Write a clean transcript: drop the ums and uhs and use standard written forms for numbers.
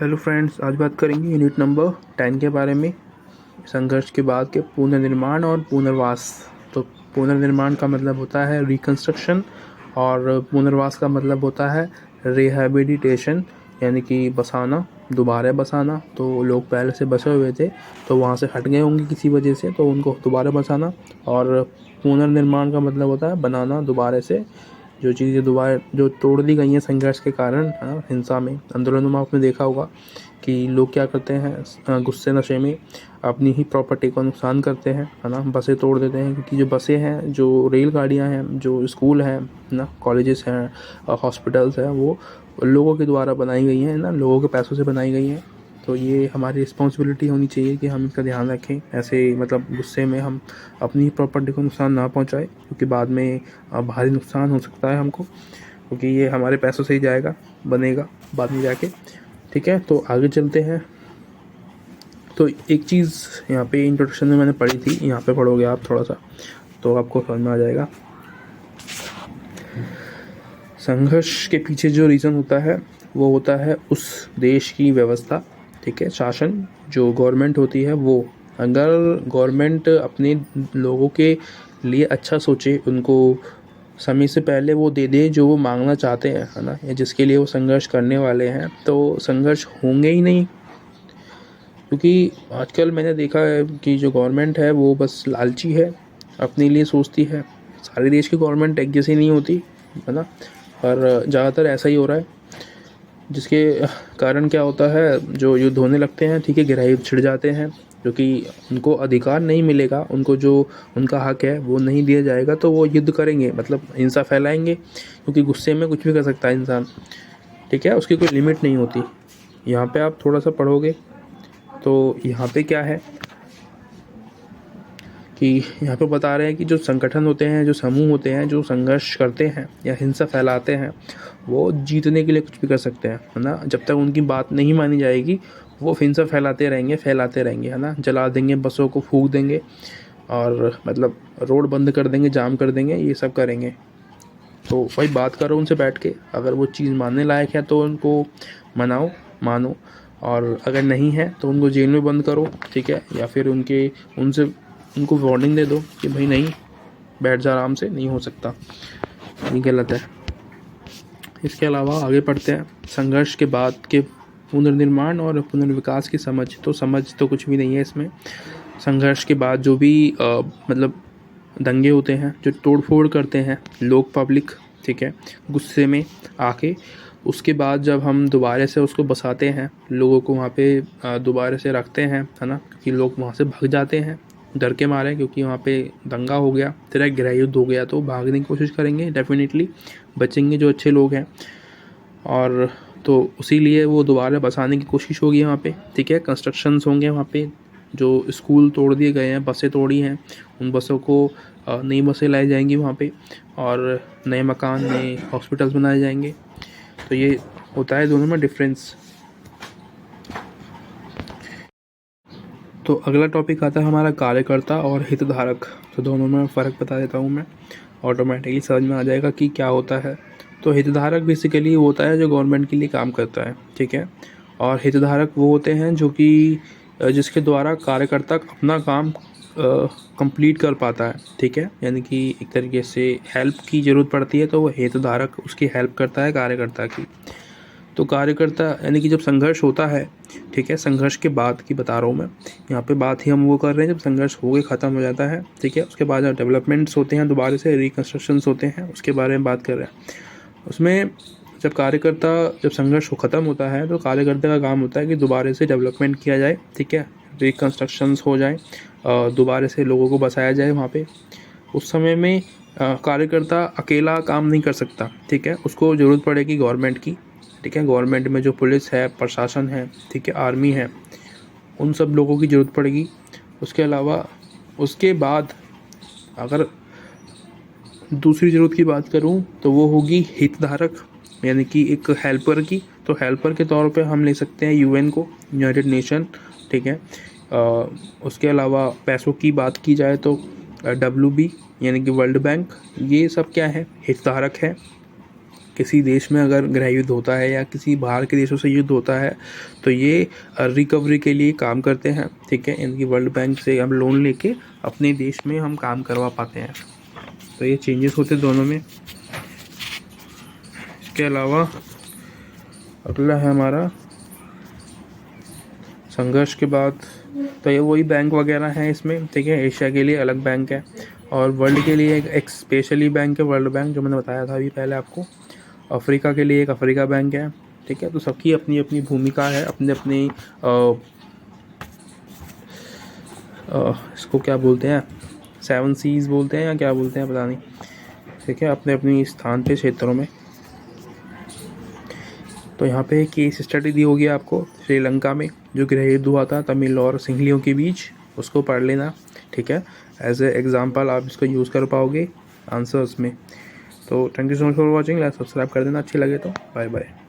Hello friends, आज बात करेंगे यूनिट नंबर 10 के बारे में। संघर्ष के बाद के पुनर्निर्माण और पुनर्वास। तो पुनर्निर्माण का मतलब होता है रिकंस्ट्रक्शन और पुनर्वास का मतलब होता है रिहैबिलिटेशन, यानी कि बसाना, दोबारा बसाना। तो लोग पहले से बसे हुए थे तो वहाँ से हट गए होंगे किसी वजह से, तो उनको दोबारा बसाना। और पुनर्निर्माण का मतलब होता है बनाना दोबारा से, जो चीज़ें दोबारा जो तोड़ दी गई हैं संघर्ष के कारण, हिंसा में, आंदोलनों में आपने देखा होगा कि लोग क्या करते हैं, गुस्से नशे में अपनी ही प्रॉपर्टी को नुकसान करते हैं, है ना। बसें तोड़ देते हैं, क्योंकि जो बसें हैं, जो रेलगाड़ियां हैं, जो स्कूल हैं ना, कॉलेजेस हैं, हॉस्पिटल्स हैं, वो लोगों के द्वारा बनाई गई हैं ना, लोगों के पैसों से बनाई गई हैं। तो ये हमारी रिस्पॉन्सिबिलिटी होनी चाहिए कि हम इसका ध्यान रखें। ऐसे मतलब गुस्से में हम अपनी प्रॉपर्टी को नुकसान ना पहुंचाएं, क्योंकि बाद में भारी नुकसान हो सकता है हमको, क्योंकि ये हमारे पैसों से ही जाएगा, बनेगा बाद में जाके। ठीक है, तो आगे चलते हैं। तो एक चीज़ यहाँ पे इंट्रोडक्शन में मैंने पढ़ी थी, यहाँ पे पढ़ोगे आप थोड़ा सा तो आपको समझ में आ जाएगा। संघर्ष के पीछे जो रीज़न होता है वो होता है उस देश की व्यवस्था, ठीक है, शासन। जो गवर्नमेंट होती है वो, अगर गवर्नमेंट अपने लोगों के लिए अच्छा सोचे, उनको समय से पहले वो दे दे जो वो मांगना चाहते हैं, है ना, या जिसके लिए वो संघर्ष करने वाले हैं, तो संघर्ष होंगे ही नहीं। क्योंकि आजकल मैंने देखा है कि जो गवर्नमेंट है वो बस लालची है, अपने लिए सोचती है। सारे देश की गवर्नमेंट एक जैसी नहीं होती, है ना, और ज़्यादातर ऐसा ही हो रहा है, जिसके कारण क्या होता है, जो युद्ध होने लगते हैं, ठीक है, गृह युद्ध छिड़ जाते हैं, क्योंकि उनको अधिकार नहीं मिलेगा, उनको जो उनका हक है वो नहीं दिया जाएगा, तो वो युद्ध करेंगे, मतलब हिंसा फैलाएंगे, क्योंकि गुस्से में कुछ भी कर सकता है इंसान, ठीक है, उसकी कोई लिमिट नहीं होती। यहाँ पे आप थोड़ा सा पढ़ोगे तो यहाँ पे क्या है कि यहाँ पे बता रहे हैं कि जो संगठन होते हैं, जो समूह होते हैं, जो संघर्ष करते हैं या हिंसा फैलाते हैं, वो जीतने के लिए कुछ भी कर सकते हैं, है ना। जब तक उनकी बात नहीं मानी जाएगी वो हिंसा फैलाते रहेंगे, है ना। जला देंगे, बसों को फूंक देंगे, और मतलब रोड बंद कर देंगे, जाम कर देंगे, ये सब करेंगे। तो भाई बात करो उनसे बैठ के, अगर वो चीज़ मानने लायक है तो उनको मनाओ, मानो, और अगर नहीं है तो उनको जेल में बंद करो, ठीक है, या फिर उनसे उनको वार्निंग दे दो कि भाई नहीं, बैठ जा आराम से, नहीं हो सकता, ये गलत है। इसके अलावा आगे पढ़ते हैं। संघर्ष के बाद के पुनर्निर्माण और पुनर्विकास की समझ तो कुछ भी नहीं है इसमें। संघर्ष के बाद जो भी मतलब दंगे होते हैं, जो तोड़फोड़ करते हैं लोग, पब्लिक, ठीक है, गुस्से में आके, उसके बाद जब हम दोबारा से उसको बसाते हैं, लोगों को वहाँ पे दोबारा से रखते हैं, है ना, क्योंकि लोग वहाँ से भाग जाते हैं डर के मारे, क्योंकि वहाँ पे दंगा हो गया, तेरा गृह युद्ध हो गया, तो भागने की कोशिश करेंगे, डेफिनेटली बचेंगे जो अच्छे लोग हैं। और तो उसी लिए वो दोबारा बसाने की कोशिश होगी वहाँ पे, ठीक है, कंस्ट्रक्शंस होंगे वहाँ पे, जो स्कूल तोड़ दिए गए हैं, बसें तोड़ी हैं, उन बसों को नई बसें लाई जाएंगी वहाँ पे, और नए मकान, नए हॉस्पिटल्स बनाए जाएंगे। तो ये होता है दोनों में डिफरेंस। तो अगला टॉपिक आता है हमारा कार्यकर्ता और हितधारक। तो दोनों में फ़र्क बता देता हूँ मैं, ऑटोमेटिकली समझ में आ जाएगा कि क्या होता है। तो हितधारक बेसिकली वो होता है जो गवर्नमेंट के लिए काम करता है, ठीक है, और हितधारक वो होते हैं जो कि जिसके द्वारा कार्यकर्ता अपना काम कंप्लीट कर पाता है, ठीक है, यानी कि एक तरीके से हेल्प की ज़रूरत पड़ती है तो वो हितधारक उसकी हेल्प करता है कार्यकर्ता की। तो कार्यकर्ता यानी कि जब संघर्ष होता है, ठीक है, संघर्ष के बाद की बता रहा हूँ मैं, यहाँ पे बात ही हम वो कर रहे हैं जब संघर्ष हो गए, ख़त्म हो जाता है, ठीक है, उसके बाद जब डेवलपमेंट्स होते हैं, दोबारा से रिकन्स्ट्रक्शंस होते हैं, उसके बारे में बात कर रहे हैं। उसमें जब संघर्ष ख़त्म होता है तो कार्यकर्ता का काम होता है कि दोबारा से डेवलपमेंट किया जाए, ठीक है, रिकन्स्ट्रक्शंस हो जाए, दोबारा से लोगों को बसाया जाए वहाँ पे। उस समय में कार्यकर्ता अकेला काम नहीं कर सकता, ठीक है, उसको ज़रूरत पड़ेगी गवर्नमेंट की, ठीक है, गवर्नमेंट में जो पुलिस है, प्रशासन है, ठीक है, आर्मी है, उन सब लोगों की ज़रूरत पड़ेगी। उसके अलावा उसके बाद अगर दूसरी ज़रूरत की बात करूं तो वो होगी हितधारक, यानी कि एक हेल्पर की। तो हेल्पर के तौर पे हम ले सकते हैं यूएन को, यूनाइटेड नेशन, ठीक है। उसके अलावा पैसों की बात की जाए तो WB यानी कि वर्ल्ड बैंक, ये सब क्या है, हितधारक है। किसी देश में अगर गृह युद्ध होता है या किसी बाहर के देशों से युद्ध होता है तो ये रिकवरी के लिए काम करते हैं, ठीक है। इनकी वर्ल्ड बैंक से हम लोन लेके अपने देश में हम काम करवा पाते हैं। तो ये चेंजेस होते हैं दोनों में। इसके अलावा अगला है हमारा संघर्ष के बाद, तो ये वही बैंक वगैरह हैं इसमें, ठीक है। एशिया के लिए अलग बैंक है और वर्ल्ड के लिए एक स्पेशली बैंक है, वर्ल्ड बैंक, जो मैंने बताया था अभी पहले आपको। अफ्रीका के लिए एक अफ्रीका बैंक है, ठीक है। तो सबकी अपनी अपनी भूमिका है, अपने अपने इसको क्या बोलते हैं, 7 सीज बोलते हैं या क्या बोलते हैं पता नहीं, ठीक है, अपने अपने स्थान पे क्षेत्रों में। तो यहाँ पे केस स्टडी दी होगी आपको श्रीलंका में जो गृह युद्ध हुआ था तमिल और सिंहलियों के बीच, उसको पढ़ लेना, ठीक है। एज ए एग्जाम्पल आप इसको यूज़ कर पाओगे आंसर्स में। तो thank you so much for watching. Like subscribe कर देना अच्छी लगे तो। Bye bye.